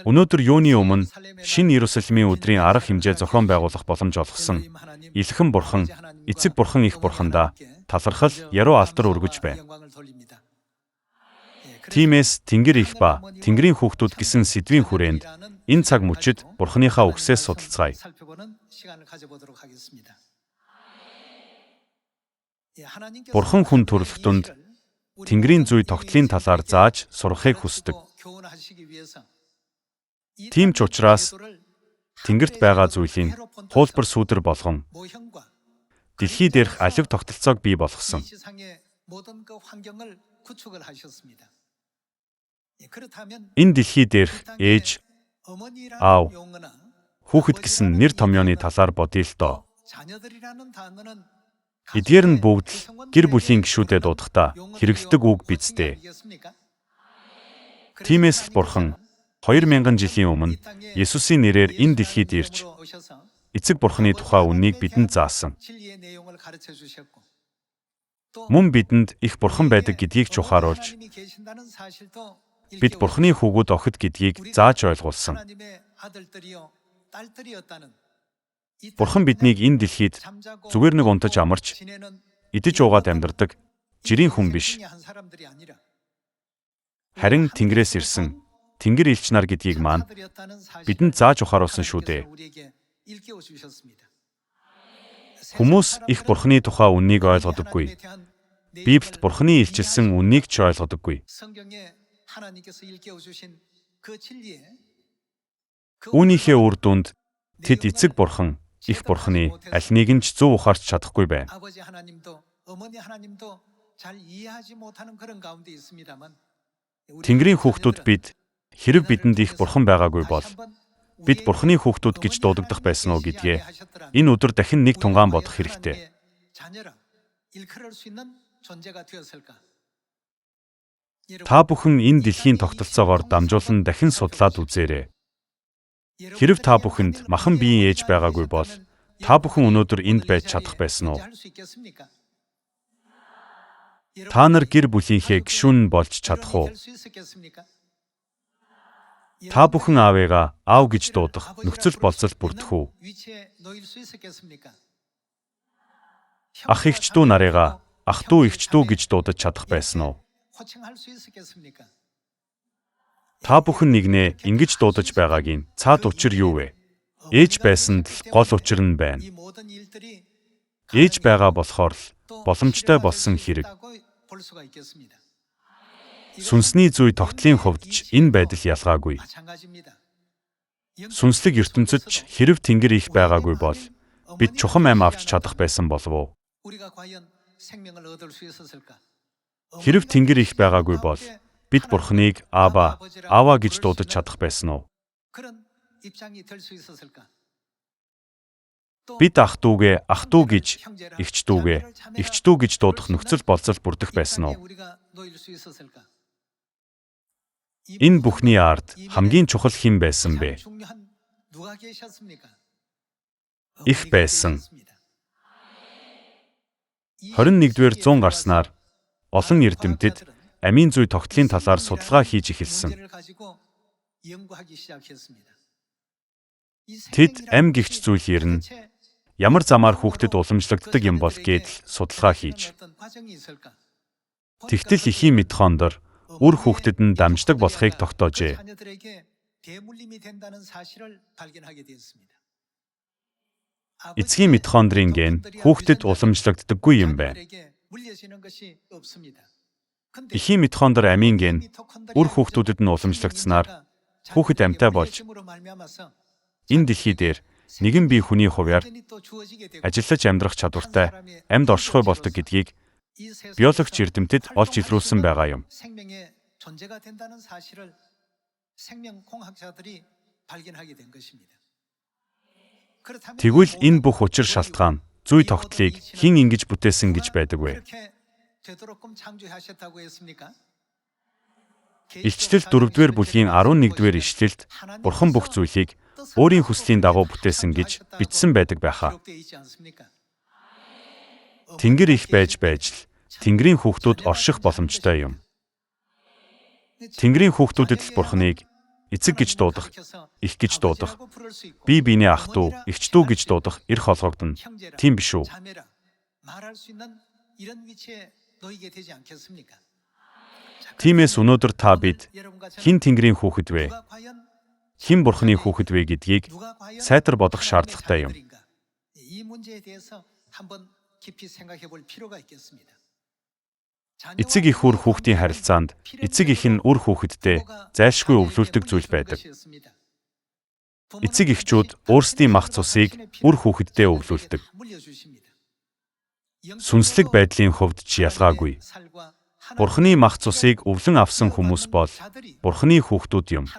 Өнөөдөр юуны өмнө шинэ Иерусалимийн өдрийн арга хэмжээ зохион байгуулах боломж олгосон Илхэн бурхан, эцэг бурхан их бурхандаа талархал, яруу алтар өргөж байна. Тиймээс Тэнгэр их ба Тэнгэрийн хүүхдүүд гэсэн сэдвийн хүрээнд энэ цаг мөчид Бурханыхаа үгсээс судалцгаая. Бурхан хүн төрөлхтөнд Тэнгэрийн зүй тогтлын талаар зааж сурахыг хүсдэг. Тийм ч учраас Тэнгэрт байгаа зүйлийн хуулбар сүудэр болгон дэлхий дээрх алив тогтолцоог бий болгосон. Энэ дэлхий дээрх ээж, аав, хүүхэд гэсэн нэр томьёоны талаар бодъё л доо. Эдгээр нь бүгд л гэр бүлийн гишүүдэд дуудахдаа хэрэглэдэг үг биз дээ. Тиймээс л Бурхан 2000 жилийн өмнө Есүсийн нэрээр энэ дэлхийд ирж эцэг Бурханы тухай үннийг бидэнд заасан. Мөн бидэнд их Бурхан байдаг гэдгийг ч ухааруулж бид Бурханы хүүгүүд охид гэдгийг зааж ойлгуулсан. Бурхан биднийг энэ дэлхийд зүгээр нэг унтаж амарч, идэж уугаад амьдардаг жирийн хүн биш. Харин Тэнгэрээс ирсэн Тэнгэр элч нар гэдгийг маань бидэнд зааж ухааруулсан шүү дээ. Хүмүүс их Бурханы тухай үннийг ойлгодоггүй. Библиэд Бурханы илчилсэн үннийг ч ойлгодоггүй. Үүнийхээ үр дүнд тэд эцэг Бурхан, их Бурханы аль нэг нь ч зөв ухаарч чадахгүй байна. Тэнгэрийн хүүхдүүд бид хэрэв бидэнд их Бурхан байгаагүй бол бид Бурханы хүүхдүүд гэж дуудагдах байсан уу гэдгээ энэ өдөр дахин нэг тунгаан бодох хэрэгтэй. Та бүхэн энэ дэлхийн тогтолцоогоор дамжуулан дахин судлаад үзээрэй. Хэрэв та бүхэнд махан биеийн ээж байгаагүй бол та бүхэн өнөөдөр энд байж чадах байсан уу? Та нар гэр бүлийнхээ гишүүн болж чадах уу? Та бүхэн аавыгаа аав гэж дуудах нөхцөл болцол бүрдэх үү? Ах эгчдүү нарыгаа ах дүү эгчдүү гэж дуудаж чадах байсан уу? Та бүхэн нэгнээ ингэж дуудаж байгаагийн цаад учир юу вэ? Ээж байсанд л гол учир нь байна. Ээж байгаа болохоор л боломжтой болсон хэрэг. Сүнсний зүй тогтлын хувьд ч энэ байдал ялгаагүй. Сүнслэг ертөнцид ч хэрэв Тэнгэр их байгаагүй бол бид чухам ам авч чадах байсан болов уу? Хэрэв Тэнгэр их байгаагүй бол бид Бурханыг Аава, Аава гэж дуудаж чадах байсан уу? Бид ах дүүгээ ах дүү гэж, эгч дүүгээ эгч дүү гэж дуудах нөхцөл болцол бүрдэх байсан уу? Энэ бүхний ард хамгийн чухал хэн байсан бэ? Их байсан. 21-р зуун гарснаар олон эрдэмтэд амийн зүй тогтлын талаар судалгаа хийж эхэлсэн. Тэд ам гихч зүйл ирнэ. Ямар замаар хүүхдэд уламжлагддаг юм бол гэдэл судалгаа хийж. Тэгтэл эхийн митохондор үр хүүхдэд нь дамждаг болохыг тогтоожээ. Эцгийн митохондрийн ген хүүхдэд уламжлагддаггүй юм байна. Эхийн митохондор амийн ген үр хүүхдүүдэд нь уламжлагдсанаар хүүхэд амьтай болж энэ дэлхий дээр нэгэн бие хүний хувьяар ажиллаж амьдрах чадвартай амьд оршихуй болдог гэдгийг биологч эрдэмтэд олж илрүүлсэн байгаа юм. Тэгвэл энэ бүх учир шалтгаан зүй тогтлыг хэн ингэж бүтээсэн гэж байдаг вэ? Илчлэл 4-р бүлгийн 11-р ишлэлд Бурхан бүх зүйлийг өөрийн хүслийн дагуу бүтээсэн гэж бичсэн байдаг байхаа. Тэнгэр их байж л Тэнгэрийн хүүхдүүд орших боломжтой юм. Тэнгэрийн хүүхдүүдэд л Бурханыг эцэг гэж дуудах, их гэж дуудах, бие биенээ ах дүү, эгч дүү гэж дуудах эрх олгогдно. Тийм биш үү? Тиймээс өнөөдөр та бид хэн Тэнгэрийн хүүхэд вэ? Хэн Бурхны хүүхэд вэ гэдгийг сайтар бодох шаардлагатай юм. Эцэг их үр хүүхдийн харилцаанд эцэг их нь үр хүүхэдтэй зайлшгүй өвлүүлдэг зүйл байдаг. Эцэг эхчүүд өөрсдийн мах цусыг үр хүүхэдтэй өвлүүлдэг. Сүнслэг байдлын хувьд ч ялгаагүй. Бурхны мах цусыг өвлөн авсан хүмүүс бол Бурхны хүүхдүүд юм.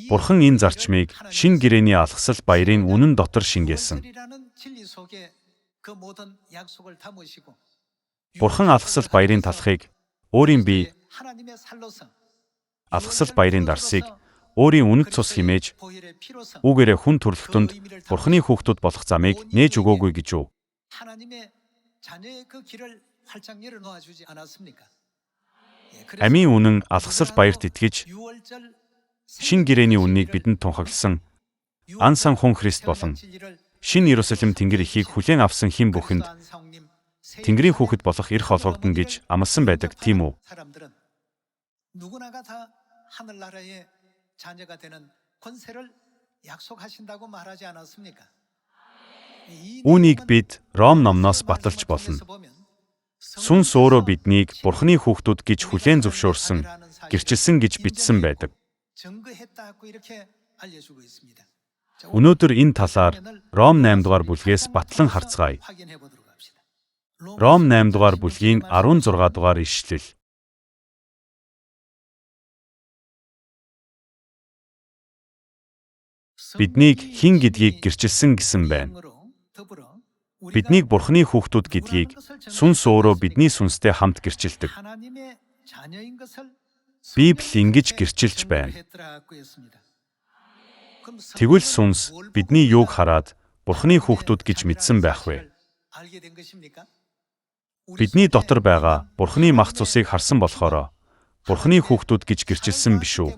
Бурхан энэ зарчмыг Шинэ гэрээний алгасал баярын үнэн дотор шингээсэн. Бурхан алгасал баярын талхыг өөрийн бие, алгасал баярын дарсыг өөрийн үнэт цус химээж, үүгээрээ хүн төрөлхтөнд Бурханы хүүхдүүд болох замыг нээж өгөөгүй гэж үү? Амийн үнэн алгасал баярт итгэж, Шинэ гэрээний үннийг бидэнд тунхагласан ан сан хүн Христ болон Шинэ Иерусалим Тэнгэр эхийг хүлээн авсан хэн бүхэнд Тэнгэрийн хүүхэд болох эрх олгогдно гэж амласан байдаг, тийм үү? Үүнийг бид Ром номноос баталж болно. Сүнс өөрөө биднийг Бурхны хүүхдүүд гэж хүлээн зөвшөөрсөн, гэрчилсэн гэж бичсэн байдаг. Өнөөдөр энэ талаар Ром 8 дугаар бүлгээс батлан харцгаая. Ром 8 дугаар бүлгийн 16 дугаар ишлэл. Биднийг хэн гэдгийг гэрчилсэн гэсэн байна. Биднийг Бурхны хүүхдүүд гэдгийг сүнс өөрөө бидний сүнстэй хамт гэрчилдэг. Библи ингэж гэрчилж байна. Тэгвэл сүнс бидний юуг хараад Бурхны хүүхдүүд гэж мэдсэн байх вэ? Бидний дотор байгаа Бурхны мах цусыг харсан болохоор Бурхны хүүхдүүд гэж гэрчилсэн биш үү?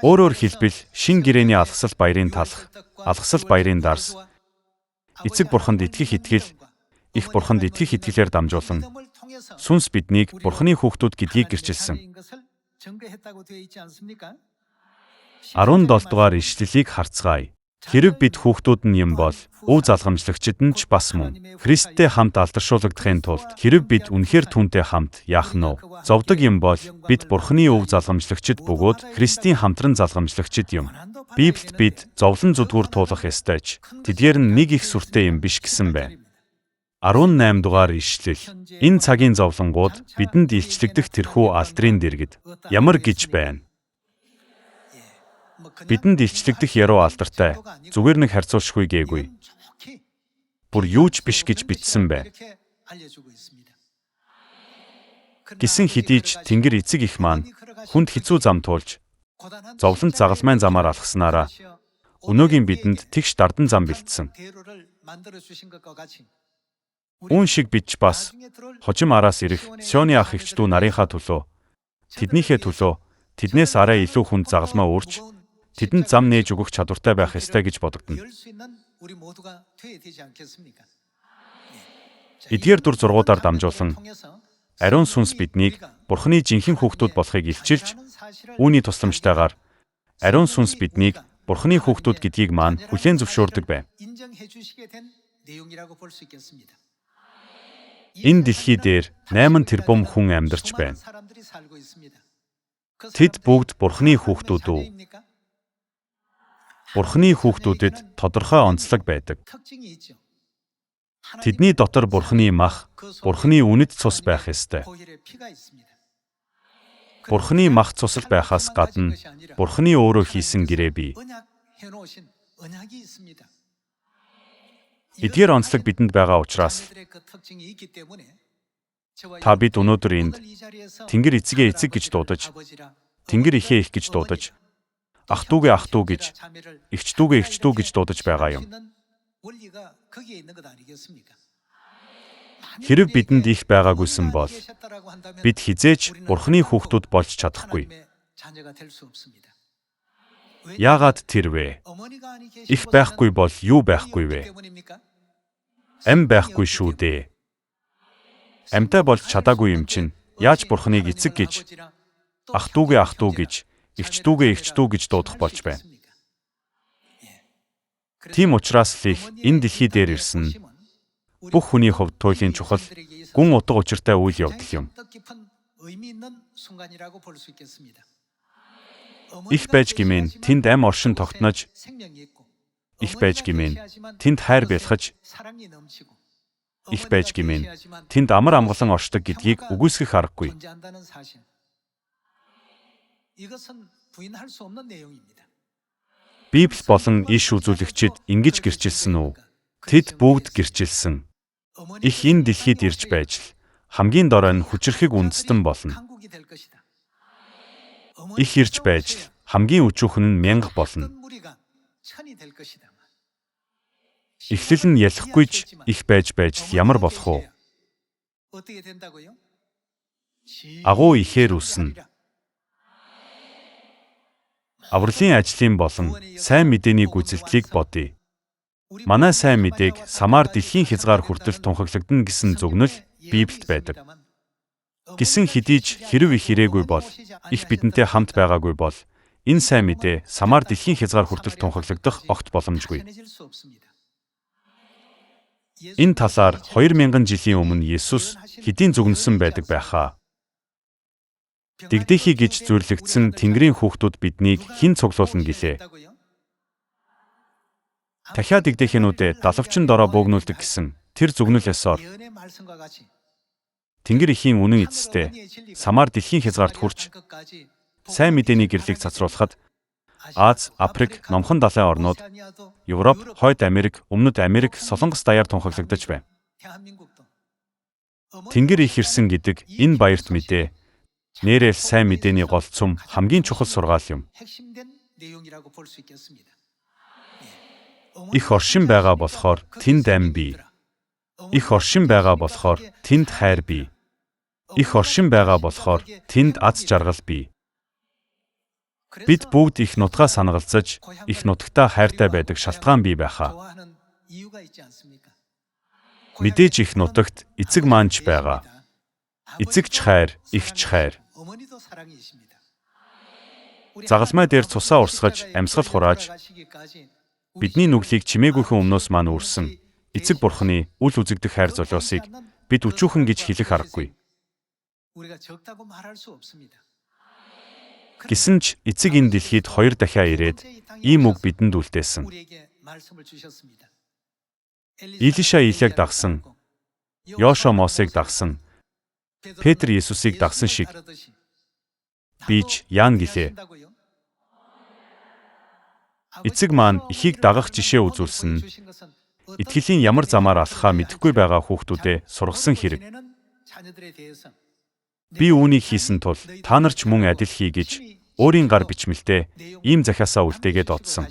Өөрөөр хэлбэл Шинэ гэрээний алгасал баярын талх, алгасал баярын дарс, эцэг Бурханд итгэх итгэл, их Бурханд итгэх итгэлээр дамжуулан сүнс биднийг Бурхны хүүхдүүд гэдгийг гэрчилсэн. 17 дугаар ишлэлийг харцгаая. Хэрэг бид хүүхдүүд нь юм бол өв залгамжлагчид нь ч бас мөн. Христтэй хамт алдаршуулгадахын тулд хэрэг бид үнэхээр түүнтэй хамт яах нь вэ? Зовдөг юм бол бид Бурхны өв залгамжлагчид бөгөөд Христийн хамтран залгамжлагчид юм. Библиэд бид зовлон зүдгүүр туулах ёстойч тэдгээр нь нэг их сүртэй юм биш гэсэн байна. 18 дугаар ишлэл. Энэ цагийн зовлонгууд бидэнд илчлэгдэх тэрхүү алдрын дэргэд ямар гэж байна? Бидэнд илчлэгдэх яруу алдартай зүгээр нэг харьцуулшгүй гээгүй. Бүр юу ч биш гэж бичсэн байна. Гисэн хэдий ч Тэнгэр эцэг их маань хүнд хэцүү зам туулж зовлонт загалмайн замаар алхаснараа өнөөгийн бидэнд тэгш дардан зам бэлдсэн. Үүн шиг бид ч бас хожим араас ирэх Сионы ах эгчдүү нарынхаа төлөө, тэднийхээ төлөө тэднээс арай илүү хүнд загалмаа өөрч тэдэнд зам нээж өгөх чадвартай байх ёстой гэж бодогдно. Эдгээр дур зургуудаар дамжуулан ариун сүнс биднийг Бурхны жинхэнэ хүүхдүүд болохыг илчилж, үүний тусламжтайгаар ариун сүнс биднийг Бурхны хүүхдүүд гэдгийг маань хүлээн зөвшөөрдөг байна. Энэ дэлхий дээр 8 тэрбум хүн амьдарч байна. Тэд бүгд Бурхны хүүхдүүд үү? Бурхны хүүхдүүдэд тодорхой онцлог байдаг. Тэдний дотор Бурхны мах, Бурхны үнэт цус байх ёстой. Бурхны мах цусал байхаас гадна Бурхны өөрөө хийсэн гэрээ бий. Эдгээр онцлог бидэнд байгаа учраас та бид өнөөдөр энд Тэнгэр эцэгээ эцэг гэж дуудаж, Тэнгэр ихээ их гэж дуудаж, ах дүүгээ ах дүү гэж, эгч дүүгээ эгч дүү гэж дуудаж байгаа юм. Хэрэв бидэнд их байгаагүйсэн бол бид хизээч Бурхны хүүхдүүд болж чадахгүй. Яагаад тэр вэ? Их байхгүй бол юу байхгүй вэ? Ам байхгүй шүү дээ. Амьтаа болж чадаагүй юм чинь яаж Бурхныг эцэг гэж, ах дүүгээ ах дүү гэж, эгч дүүгээ эгч дүү гэж дуудах болж байна. Тийм учраас л их энэ дэлхий дээр ирсэн бүх хүний хувьд туйлын чухал, гүн утга учиртай үйл явдал юм. Их байж гэмээн тэнд ам оршин тогтнож, их байж гэмээн тэнд хайр бэлхэж, их байж гэмээн тэнд амар амгалан оршдог гэдгийг үгүйсгэх аргагүй. Библи болон иш үзүүлэгчид ингэж гэрчилсэн үү? Тэд бүгд гэрчилсэн. Их энэ дэлхийд ирж байж л хамгийн дорой нь хүчрхэг үндэстэн болно. Их ирж байж л хамгийн өчүүхэн нь мянга болно. Эхлэл нь ялахгүйч их байж л ямар болох вэ? Агуу ихээр үснэ. Авралын ажлын болон сайн мэдээний гүйцэтгэлийг бодъё. Манай сайн мэдээг самар дэлхийн хязгаар хүртэл тунхаглагдана гэсэн зөвнөл Библиэд байдаг. Гисэн хэдийж хэрэв их ирээгүй бол, их бидэнтэй хамт байгаагүй бол, энэ сайн мэдээ самар дэлхийн хязгаар хүртэл тунхаглагдах огт боломжгүй. Энэ талаар 2000 жилийн өмнө Есүс хэдийн зүгнсэн байдаг байхаа. Дэгдэхий гэж зөвлөгдсөн Тэнгэрийн хүүхдүүд биднийг хэн цуглуулна гэлээ. Дахиад дэгдэхийнүүдэд далавчин дороо бөөгнүүлдэг гэсэн тэр зүгнэлээсоор Тэнгэр ихийн үнэн эцэстээ самар дэлхийн хязгаарт хүрч сайн мэдээний гэрлийг цацруулахад Аз, Африк, Номхон далайн орнууд, Европ, Хойд Америк, Өмнөд Америк, Солонгос даяар тунхаглагдаж байна. Тэнгэр их ирсэн гэдэг энэ баярт мэдээ нэрэл сайн мэдээний гол цум хамгийн чухал сургаал юм. Их оршин байгаа болохоор тэнд ам бий. Их оршин байгаа болохоор тэнд хайр бий. Их оршин байгаа болохоор тэнд аз жаргал бий. Бид бүгд их нутгаа санагалзаж, их нутагтаа хайртай байдаг шалтгаан бий байхаа. Мэдээж их нутагт эцэг маанч байгаа. Эцэгч хайр, ихч хайр. Загалмай дээр цусаа урсгаж, амьсгал хурааж, бидний нүглийг чимээгүйхэн өмнөөс маань үрсэн эцэг Бурхны үл үзэгдэх хайр золиосыг бид өчүүхэн гэж хэлэх аргагүй. Гэсэн ч эцэг энэ дэлхийд 2 дахиа ирээд ийм үг бидэнд үлдээсэн. Илиша Илияг дагсан, Йошуа Мосыг дагсан, Петр Есүсийг дагсан шиг бич яан гэлээ. Эцэг маань ихийг дагах жишээ үзүүлсэн. Итгэлийн ямар замаар алхахаа мэдэхгүй байгаа хүүхдүүдэд сургасан хэрэг. Би үүнийг хийсэн тул та нар ч мөн адил хий гэж өөрийн гар бичмэлтэй ийм захиасаа үлдээгээд одсон.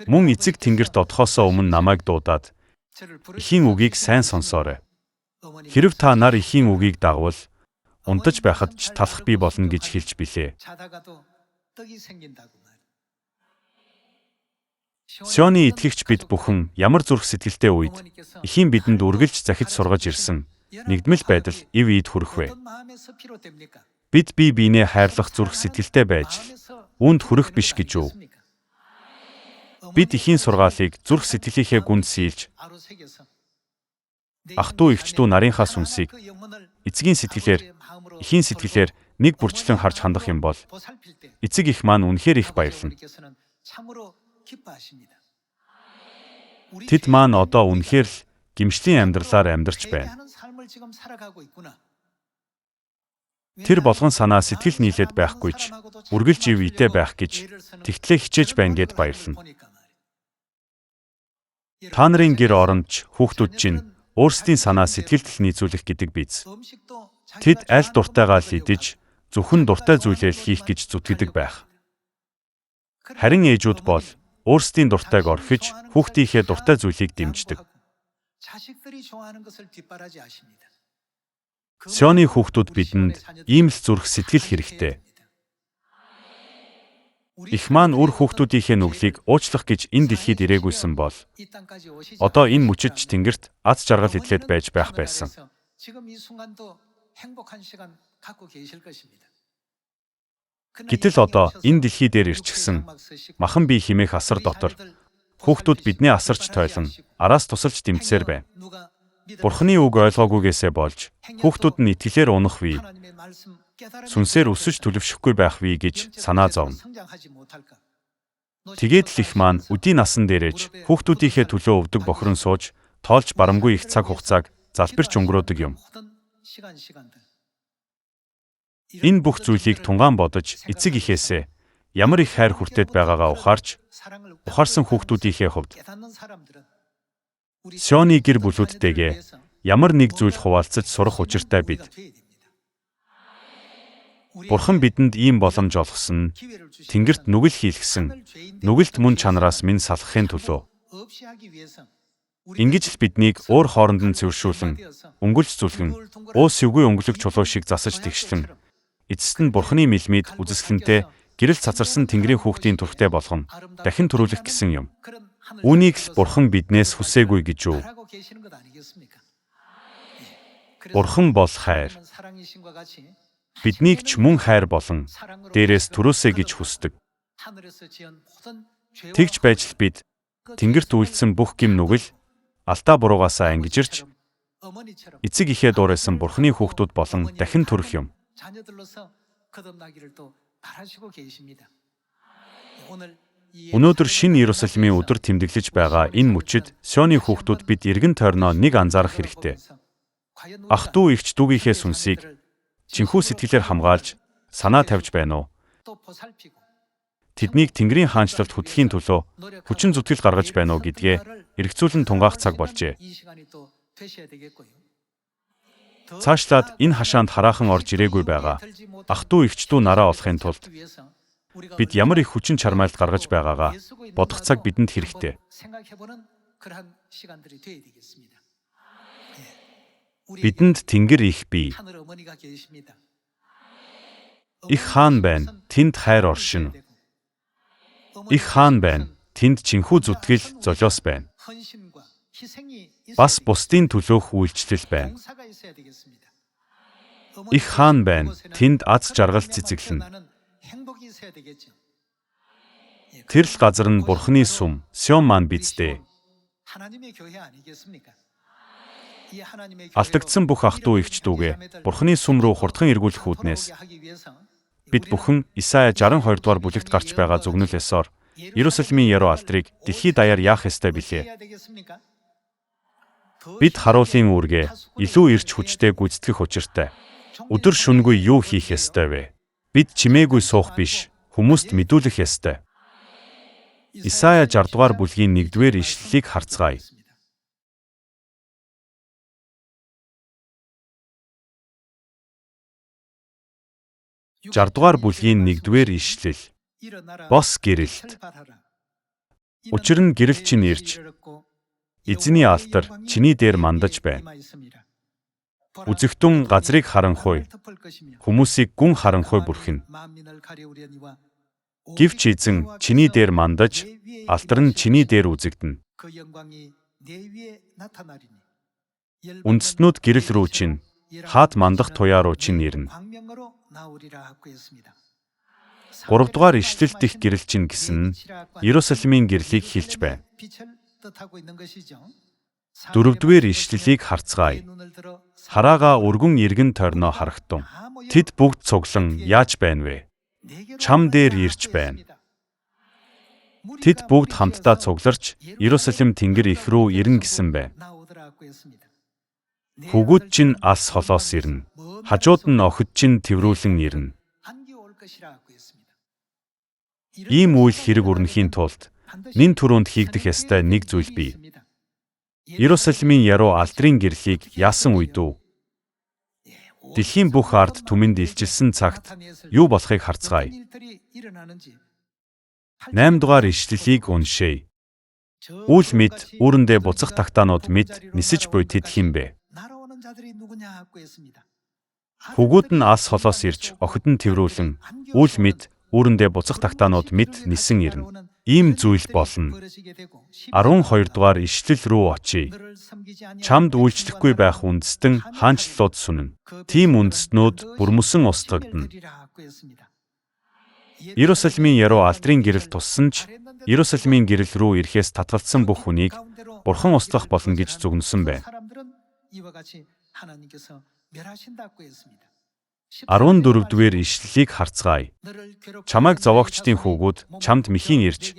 Мөн эцэг тэнгэрт одохоосоо өмнө намайг дуудаад эхийн үгийг сайн сонсоорой. Хэрэв та нар эхийн үгийг дагвал унтаж байхад ч талах бий болно гэж хэлж билээ. Сионы итгэгч бид бүхэн ямар зүрх сэтгэлтэй үед эхийн бидэнд үргэлж захиж сургаж ирсэн нэгдмэл байдал ив ийд хүрэх вэ? Бид бие биенээ хайрлах зүрх сэтгэлтэй байж үүнд хүрэх биш гэж үү? Бид эхийн сургаалыг зүрх сэтгэлийнхээ гүнд сийлж ах дүү эгч дүү нарийнхаа сүнсийг эцгийн сэтгэлээр, эхийн сэтгэлээр нэг бүрчлэн харж хандах юм бол эцэг их маань үнэхээр их баярлана. Тэд маань одоо үнэхээр л гимшлийн амьдралаар амьдарч байна. Тэр болгон санаа сэтгэл нийлээд байхгүй ч үргэлж ив итэй байх гэж тэгтлээ хичээж байна гэд баярлана. Та нарын гэр орондч хүүхдүүд чинь өөрсдийн санаа сэтгэлд нийцүүлэх гэдэг биз. Тэд аль дуртайгаа л идэж, зөвхөн дуртай зүйлээ л хийх гэж зүтгэдэг байх. Харин ээжүүд бол өөрсдийн дуртайг орхиж, хүүхдийнхээ дуртай зүйлийг дэмждэг. Сионы хүүхдүүд бидэнд ийм л зүрх сэтгэл хэрэгтэй. Их маань үр хүүхдүүдийнхээ нүглийг уучлах гэж энэ дэлхийд ирээгүйсэн бол одоо энэ мөчөж тэнгэрт аз жаргал эдлээд байж байх байсан. Гэтэл одоо энэ дэлхий дээр ирчихсэн махан бие химээх асар дотор хүүхдүүд бидний асарч тойлон араас тусалж дэмжсээр байна. Бурхны үг ойлгоогүйгээсээ болж хүүхдүүд нь итгэлээр унах вий, сүнсээр өсөж төлөвшөхгүй байх вий гэж санаа зовно. Тэгээд л их маань үдийн насан дээрэж хүүхдүүдийнхээ төлөө өвдөг бохирон сууж, тоолж барамгүй их цаг хугацааг залбирч өнгөрөөдөг юм. Энэ бүх зүйлийг тунгаан бодож, эцэг эхээсээ ямар их хайр хүртээд байгаагаа ухаарсан хүүхдүүдийнхээ хувьд Сионы гэр бүлүүдтэйгээ ямар нэг зүйл хуваалцаж сурах учиртай бид. Бурхан бидэнд ийм боломж олгосон нь тэнгэрт нүгэл хийлгсэн, нүгэлт мөн чанараас минь салахын төлөө. Ингэж л биднийг өөр хооронд нь цэвэршүүлэн, өнгөлж зүлгэн, уус эвгүй өнгөлөг чулуу шиг засаж тэгшлэн, эцэст нь Бурханы мэлмид үзэсгэлэнтэй гэрэл цацарсан тэнгэрийн хүүхдийн түрхтэй болгоно, дахин төрүүлэх гэсэн юм. Үүнийг л Бурхан биднээс хүсээгүй гэж үү? Бурхан бол хайр. Биднийг ч мөн хайр болон дээрээс төрөөсэй гэж хүсдэг. Тэгж байж л бид тэнгэрт үйлдсэн бүх гим нүгэл алдаа буруугаасаа ангижирч эцэг ихээ дуурайсан Бурханы хүүхдүүд болон дахин төрөх юм. Өнөөдөр шинэ Иерусалимын өдөр тэмдэглэж байгаа энэ мөчид Сионы хүүхдүүд бид эргэн тойрноо нэг анзаарах хэрэгтэй. Ах トゥ эгч дүүгийнхээ сүнсийг чинхүү сэтгэлээр хамгаалж санаа тавьж байна уу? Тэднийг Тэнгэрийн хаанчлалд хөтлөхийн төлөө хүчин зүтгэл гаргаж байна уу гэдгээ эргцүүлэн тунгаах цаг болжээ. Цаашлаад энэ хашаанд хараахан орж ирээгүй байгаа ах トゥ эгч дүү нараа олохын тулд бид ямар их хүчин чармайлт гаргаж байгаагаа бодох цаг бидэнд хэрэгтэй. Бидэнд Тэнгэр их бий. Их хаан байна, тэнд хайр оршино. Их хаан байна, тэнд чинхүү зүтгэл золиос байна. Бас бусдын төлөөх үйлчлэл байна. Их хаан байна, тэнд аз жаргал цэцэглэнэ. Тэр л газар нь Бурханы сүм, Сион маань биздээ. Алдагдсан бүх ах トゥ эгч дүүгээ Бурханы сүм рүү хурдхан эргүүлэх үүднээс бид бүхэн Исая 62 дугаар бүлэгт гарч байгаа зүгнэлээсоор Иерусалимын яруу алдрыг дэлхий даяар яах ёстой билээ? Бид харуулын үүргээ илүү ирч хүчтэй гүйцэтгэх учиртай. Өдөр шөнөгүй юу хийх ёстой вэ? Бид чимээгүй суух биш, хүмүүст мэдүүлэх ёстой. Исая 60 дугаар бүлгийн 1-р ишлэлийг харцгаая. Жардугаар бүлгийн 1-р ишлэл. Бос гэрэлт. Учир нь гэрэл чинь ирж, эзний алтар чиний дээр мандаж байна. Үзэгтэн газрыг харанхуй, хүмүүсийг гүн харанхуй бүрхэнэ. Гэвч эзэн чиний дээр мандаж, алтар нь чиний дээр үзэгдэнэ. Үндэстнүүд гэрэл рүү чинь, хаад мандах туяа руу чинь ирнэ. 3 дугаар ишлэл дэх гэрэл чинь гэсэн нь Иерусалимын гэрлийг хэлж байна. 4-р ишлэлийг харцгаая. Хараага өргөн иргэн тойрноо харагтун. Тэд бүгд цуглан яаж байна вэ? Чам дээр ирж байна. Тэд бүгд хамтдаа цугларч Иерусалим тэнгэр их рүү ирнэ гэсэн байна. Хүүгүүд чинь алс холоос ирнэ. Хажууд нь охид чинь тэврүүлэн ирнэ. Ийм үйл хэрэг өрнөхийн тулд нэн түрүүнд хийгдэх ёстой нэг зүйл бий. Иерусалимын яруу алдрын гэрлийг яасан үед үү? Дэлхийн бүх ард түмэнд илчилсэн цагт юу болохыг харцгаая. 8 дугаар ишлэлийг уншъя. Үл мэд үүрэндээ буцах тагтаанууд мэд нисэж буй тэд хэн бэ? Хөгүүд нь ас холоос ирж охид нь тэврүүлэн үл мэд үүрэндээ буцах тагтаанууд мэд нисэн ирнэ. Ийм зүйл болно. 12 дугаар ишлэл рүү очие. Чамд үйлчлэхгүй байх үндэстэн хаанчлалууд сүнэн. Тийм үндэстнүүд бүрмөсөн устгагдана. Иерусалимын яруу алдрын гэрэл туссан ч Иерусалимын гэрэл рүү ирэхээс татгалцсан бүх хүнийг Бурхан устгах болно гэж зүгнэсэн байна. 14-р ишлэлийг харцгаая. Чамайг зовоогчдын хүүгүүд чамд мэхийн ирж,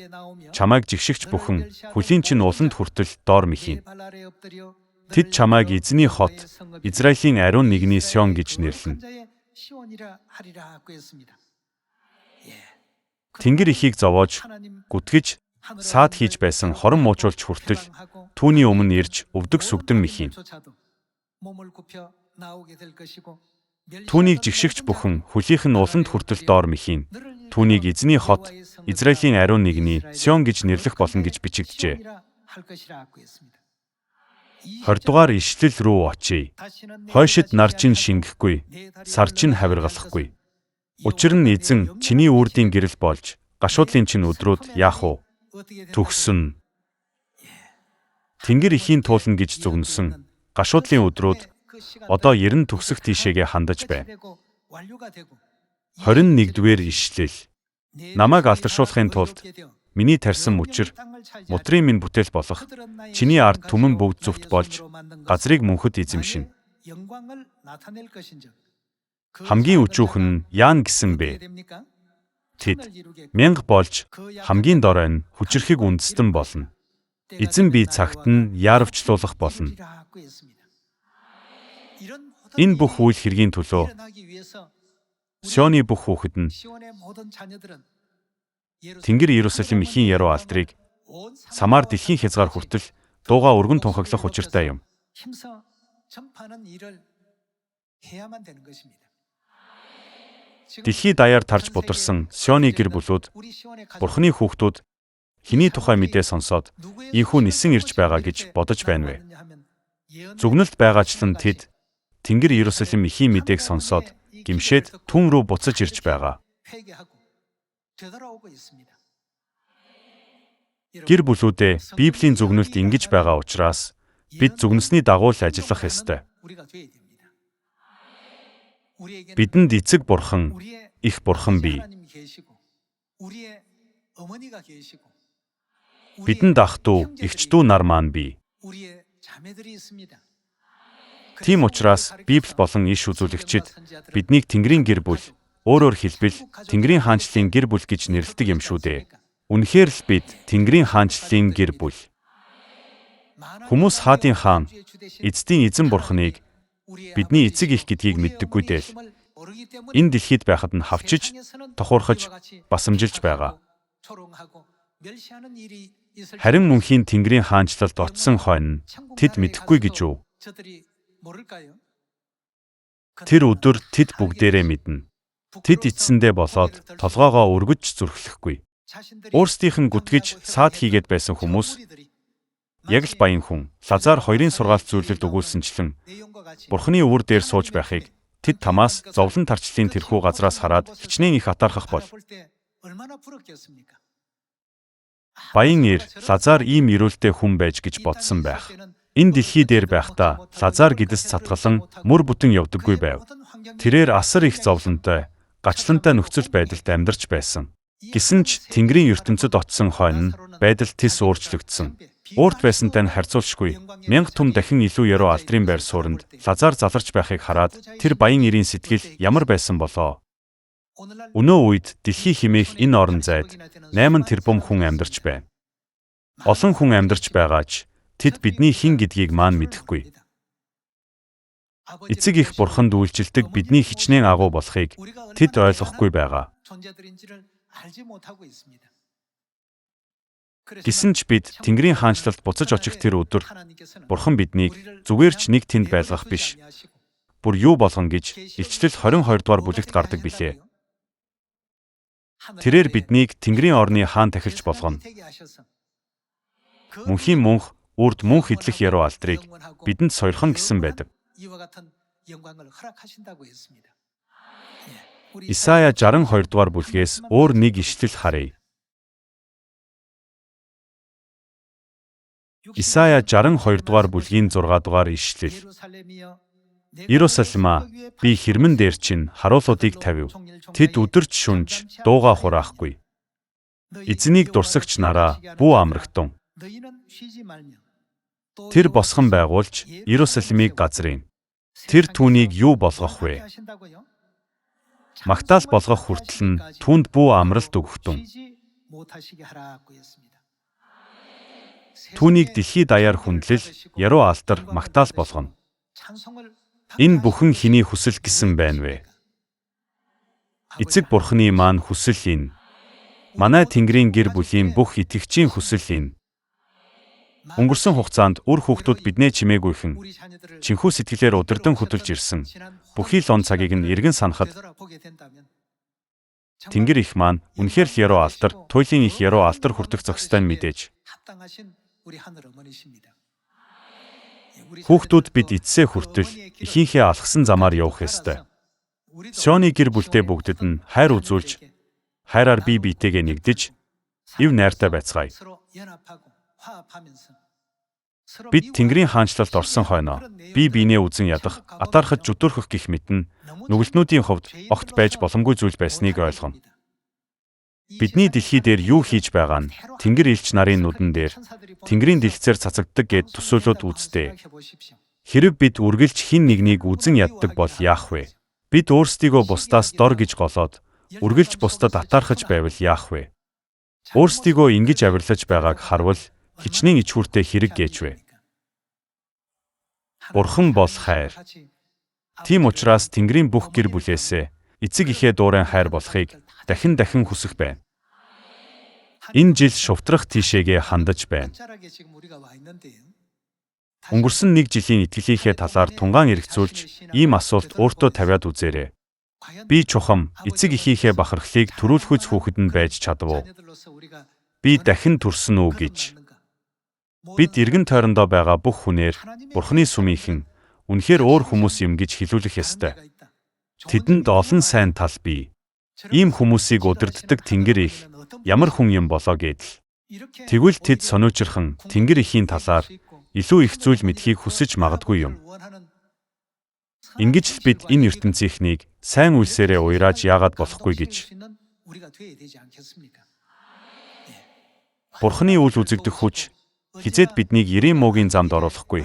чамайг жигшигч бүхэн хүлийн чинь уланд хүртэл доор мэхийн. Тэд чамайг эзний хот, Израилийн ариун нэгний Сион гэж нэрлэнэ. Тэнгэр ихийг зовоож, гүтгэж, саад хийж байсан хорон муучуулч хүртэл түүний өмнө ирж өвдөг сүгдэн мэхийн. Түүнийг жигшигч бүхэн хөлийнх нь уланд хүртэл доор мэхийн. Түүнийг эзний хот, Израилийн ариун нэгний Сион гэж нэрлэх болно гэж бичигджээ. 20 дугаар ишлэл рүү очие. Хойшид нар чинь шингэхгүй, сар чинь хавиргалахгүй. Учир нь эзэн чиний үрдийн гэрэл болж, гашуудлын чинь өдрүүд яах вэ? Төгсөн. Тэнгэр ихийн туулна гэж зүгнэсэн гашуудлын өдрүүд одоо ерэн төгсөх тийшээгээ хандаж байна. 21-р ишлэл. Намайг алдаршуулахын тулд миний тарьсан мөчр, мутрын минь бүтээл болох чиний ард түмэн бүгд зүвт болж газрыг мөнхөд эзэмшин. Хамгийн өчүүхэн нь яан гэсэн бэ? Тэд мянга болж хамгийн дорой нь хүчрэхэг үндэстэн болно. Эзэн бие цагт нь яарвчлуулах болно. Энэ бүх үйл хэргийн төлөө Сионы бүх хүүхэд нь Тэнгэр Иерусалим ихийн яруу алдрыг Самар дэлхийн хязгаар хүртэл дууга өргөн тунхаглах учиртай юм. Дэлхий даяар тарж бударсан Сионы гэр бүлүүд Бурханы хүүхдүүд хэний тухай мэдээ сонсоод ийхүү нисэн ирж байгаа гэж бодож байна вэ? Зүгнэлт байгаачлан тэд Тэнгэр Иерусалим ихийн мэдээг сонсоод гимшээд түн рүү буцаж ирж байгаа. Гэр бүлүүдээ Библийн зүгнэлт ингэж байгаа учраас бид зүгнэсний дагуу л ажиллах ёстой. Бидэнд эцэг бурхан, их бурхан бий. Бидэнд ах дүү, эгч дүү нар маань бий. Тийм учраас Библи болон иш үзүүлэгчид биднийг Тэнгэрийн гэр бүл, өөрөөр хэлбэл Тэнгэрийн хаанчлалын гэр бүл гэж нэрлэдэг юм шүү дээ. Үнэхээр л бид Тэнгэрийн хаанчлалын гэр бүл. Хүмүүс хаадын хаан, эцдийн эзэн бурханыг бидний эцэг их гэдгийг мэддэггүй дээ л. Энэ дэлхийд байхад нь хавчиж, тохуурхаж, басамжилж байгаа. Харин мөнхийн Тэнгэрийн хаанчлалд очсон хойно тэд мэдэхгүй гэж үү? Тэр өдөр тэд бүгдээрээ мэднэ. Тэд эцсэндээ болоод толгоогоо өргөж зүрхлэхгүй. Өөрсдийнх нь гүтгэж саад хийгээд байсан хүмүүс яг л баян хүн Лазар хоёрын сургаалт зүйлэлд өгүүлсэнчлэн Бурханы өвөр дээр сууж байхыг тэд тамаас зовлон тарчлалын тэрхүү газраас хараад хичнээн их атаархах бол. Баян ир Лазар ийм ирүүлтэй хүн байж гэж бодсон байх. Энэ дэлхий дээр байхдаа Лазар гэдэс цатгалан мөр бүтэн явдаггүй байв. Тэрээр асар их зовлонтой, гачлантай нөхцөл байдалд амьдарч байсан. Гэсэн ч Тэнгэрийн ертөнцид очсон хойно байдал тис өөрчлөгдсөн. Уурт байсантай нь харьцуулшгүй 1000 түм дахин илүү яруу алдрын байр суурьнд Лазар заларч байхыг хараад тэр баян ирийн сэтгэл ямар байсан болоо. Өнөө үед дэлхий хэмээх энэ орон зайд 8 тэрбум хүн амьдарч байна. Олон хүн амьдарч байгаач тэд бидний хэн гэдгийг маань мэдэхгүй. Эцэг их бурханд үйлчилдэг бидний хичнээн агуу болохыг тэд ойлгохгүй байгаа. Гэсэн ч бид Тэнгэрийн хаанчлалд буцаж очих тэр өдөр Бурхан биднийг зүгээр ч нэг тэнд байлгах биш. Бүр юу болгон гэж Илчлэл 22 дугаар бүлэгт гардаг билээ. Тэрээр биднийг Тэнгэрийн орны хаан тахилч болгоно. Мөнхийн мөнх, үрд мөнх идлэх яруу алдрыг бидэнд сойрхон гэсэн байдаг. Исая 62 дугаар бүлгээс өөр нэг ишлэл харъя. Исая 62 дугаар бүлгийн 6 дугаар ишлэл. Иерусалима, би хэрмэн дээр чинь харуулуудыг тавив. Тэд өдөрч шүнж дууга хураахгүй. Эзнийг дурсагч нараа бүү амрагтун. Тэр босгон байгуулж Иерусалимыг газрын. Тэр түүнийг юу болгох вэ? Магтаал болгох хүртэл нь түүнд бүү амралт өгөхтун. Түүнийг дэлхий даяар хүндлэл, яруу алдар, магтаал болгоно. Энэ бүхэн хэний хүсэл гэсэн байна вэ? Эцэг бурхны маань хүсэл энэ. Манай Тэнгэрийн гэр бүлийн бүх итгэгчийн хүсэл энэ. Өнгөрсөн хугацаанд үр хүүхдүүд биднээ чимээгүйхэн, чинхүү сэтгэлээр удирдан хөдөлж ирсэн. Бүхий л он цагийг нь эргэн санахад Тэнгэр их маань үнэхээр л яруу алдар, туйлын их яруу алдар хүртэх зохистой нь мэдээж. Хүүхдүүд бид эцсээ хүртэл ихийнхээ алхсан замаар явах ёстой. Сионы гэр бүлтэй бүгдэд нь хайр үзүүлж, хайраар бие биетэйгээ нэгдэж, ив найртай байцгаая. Бид Тэнгэрийн хаанчлалд орсон хойноо бие биенээ үзен ядах, атаархаж жүдүрхөх гэх мэт нь нүгэлтнүүдийн хувьд огт байж боломгүй зүйл байсныг ойлгоно. Бидний дэлхий дээр юу хийж байгаа нь Тэнгэр элч нарын нүдэн дээр Тэнгэрийн дэлгэцээр цацагддаг гэд төсөөлөд үзтээ. Хэрв бид үргэлж хин нэгнийг үзен яддаг бол яах вэ? Бид өөрсдийгөө бусдаас дор гэж голоод үргэлж бусдад атаархаж байвал яах вэ? Өөрсдийгөө ингэж авирлаж байгааг харвал хичнээн ичхүүртэй хэрэг гээч вэ? Бурхан бол хайр. Тийм учраас Тэнгэрийн бүх гэр бүлээсээ эцэг ихээ дуурайн хайр болохыг дахин хүсэх байна. Энэ жил шувтрах тийшээгээ хандаж байна. Өнгөрсөн нэг жилийн итгэлийнхээ талаар тунгаан эргцүүлж, ийм асуулт өөртөө тавиад үзээрэй. Би чухам эцэг эхийнхээ бахархлыг төрүүлэхүйц хүүхэд нь байж чадав уу? Би дахин төрсөн үү гэж. Бид эргэн тойрондоо байгаа бүх хүнээр Бурхны сүмийнхэн үнэхээр өөр хүмүүс юм гэж хэлүүлэх ёстой. Тэдэнд олон сайн тал бий. Ийм хүмүүсийг удирддаг Тэнгэр их ямар хүн юм болоо гэдэл. Тэгвэл тэд сониучирхан Тэнгэр ихийн талаар илүү их зүйл мэдхийг хүсэж магадгүй юм. Ингэж л бид энэ ертөнцийнхнийг сайн үйлсээрээ уйрааж яагаад болохгүй гэж. Бурхны үйл үзэгдэх хүч хизээд биднийг ерийн муугийн замд оруулахгүй.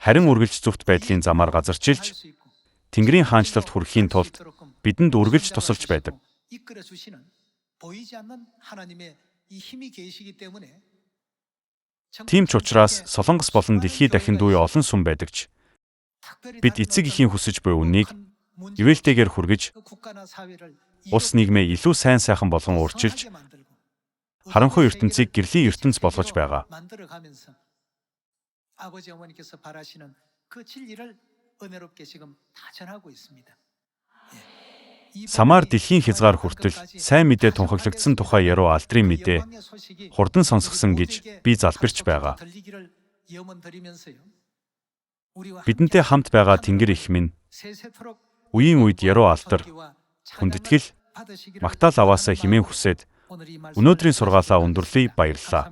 Харин үргэлж зөвхт байдлын замаар газарчилж, Тэнгэрийн хаанчлалд хүрэхийн тулд бидэнд үргэлж тусалж байдаг. Тийм ч учраас Солонгос болон дэлхий дахинд үе олон сүм байдагч. Бид эцэг эхийн хүсэж буй үннийг ивэлтэйгээр хүргэж, улс нийгмээ илүү сайн сайхан болгон өөрчилж, харанхуй ертөнцийг гэрлийн ертөнц болгож байгаа. Самар дэлхийн хязгаар хүртэл сайн мэдээ тунхаглагдсан тухай яруу алдрын мэдээ хурдан сонсгосон гэж би залбирч байгаа. Бидэнтэй хамт байгаа Тэнгэр их минь үеийн үед яруу алдар, хүндэтгэл, магтаал аваасаа хэмээн хүсээд өнөөдрийн сургаалаа өндөрлөе, баярлалаа.